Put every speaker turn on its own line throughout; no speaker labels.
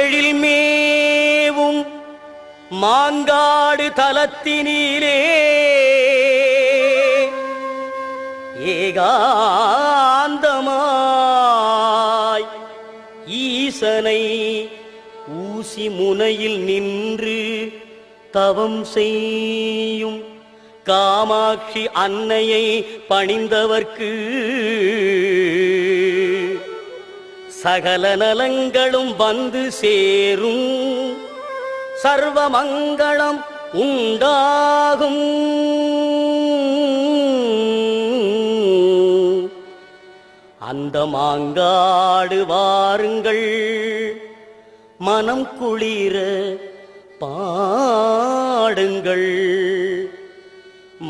எழில்மேவும் மாங்காடு தலத்தினிலே ஏகாந்தமாய் ஈசனை ஊசி முனையில் நின்று தவம் செய்யும் காமாட்சி அன்னையை பணிந்தவர்க்கு சகல நலங்களும் வந்து சேரும், சர்வமங்களம் உண்டாகும். அந்த மாங்காடு வாருங்கள், மனம் குளிர பாடுங்கள்,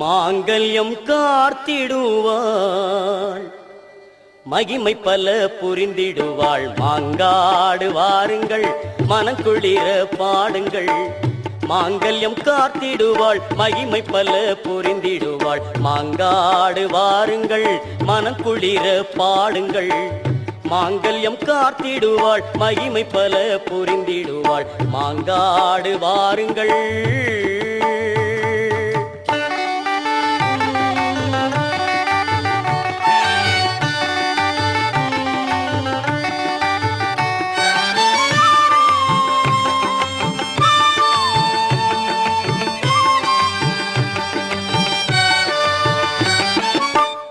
மாங்கல்யம் காத்திடுவாள், மகிமை பல புரிந்திடுவாள். மாங்காடு வாருங்கள், மனம் குளிர பாடுங்கள், மாங்கல்யம் காத்திடுவாள், மகிமை பல புரிந்திடுவாள். மாங்காடு வாருங்கள், மனம் குளிர பாடுங்கள், மாங்கல்யம் காத்திடுவாள், மகிமை பல புரிந்திடுவாள். மாங்காடு வாருங்கள்.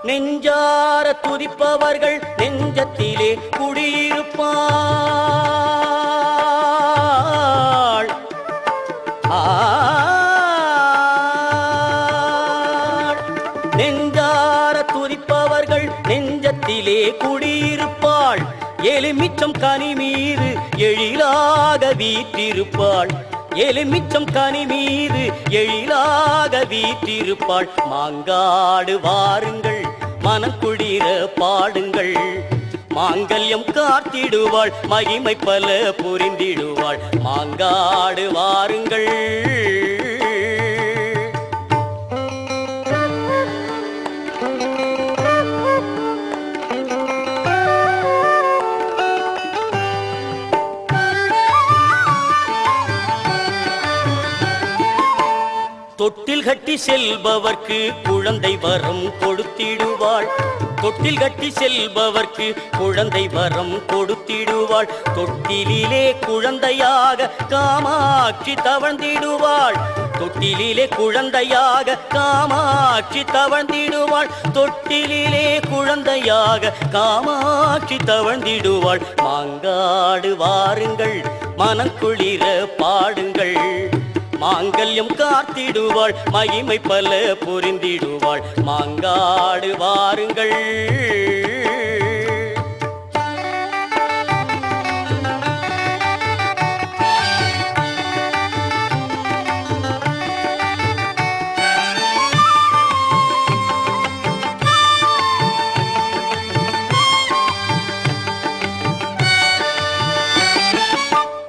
நெஞ்சார துதிப்பவர்கள் நெஞ்சத்திலே குடியிருப்பாள். நெஞ்சார துதிப்பவர்கள் நெஞ்சத்திலே குடியிருப்பாள். எலுமிச்சம் கனி மீது எழிலாக வீற்றிருப்பாள், எலுமிச்சம் கனி மீது எழிலாக வீற்றிருப்பாள். மாங்காடு வாருங்கள், மனக்குளிர பாடுங்கள், மாங்கல்யம் காத்திடுவாள், மகிமை பல புரிந்திடுவாள். மாங்காடு வாருங்கள். தொட்டில் கட்டி செல்பவர்க்கு குழந்தை வரம் கொடுத்திடுவாள், தொட்டில் கட்டி செல்பவர்க்கு குழந்தை வரம் கொடுத்திடுவாள். தொட்டிலே குழந்தையாக காமாட்சி தவழ்ந்திடுவாள், தொட்டிலே குழந்தையாக காமாட்சி தவழ்ந்திடுவாள், தொட்டிலே குழந்தையாக காமாட்சி தவழ்ந்திடுவாள். மாங்காடு வாருங்கள், மனக்குளிர பாடுங்கள், மாங்கல்யம் காத்திடுவாள், மகிமை பல புரிந்திடுவாள். மாங்காடு வாருங்கள்.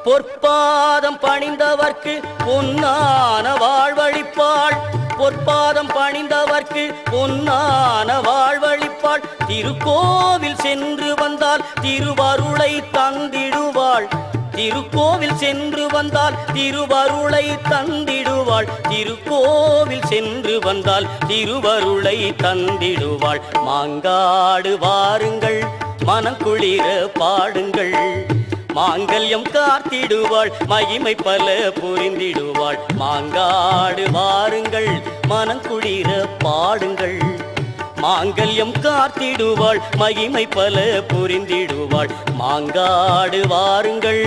பொற்பாதம் பணிந்தவர்க்கு பொன்னான வாழ்வழிப்பாள், பொற்பாதம் பணிந்தவர்க்கு பொன்னான வாழ்வழிப்பாள். திருக்கோவில் சென்று வந்தால் திருவருளை தந்திடுவாள், திருக்கோவில் சென்று வந்தால் திருவருளை தந்திடுவாள், திருக்கோவில் சென்று வந்தால் திருவருளை தந்திடுவாள். மாங்காடு வாருங்கள், மனக்குளிர பாடுங்கள், மாங்கல்யம் காத்திடுவாள், மகிமை பல புரிந்திடுவாள். மாங்காடு வாருங்கள், மனக்குளிர பாடுங்கள், மாங்கல்யம் காத்திடுவாள், மகிமை பல புரிந்திடுவாள். மாங்காடு வாருங்கள்.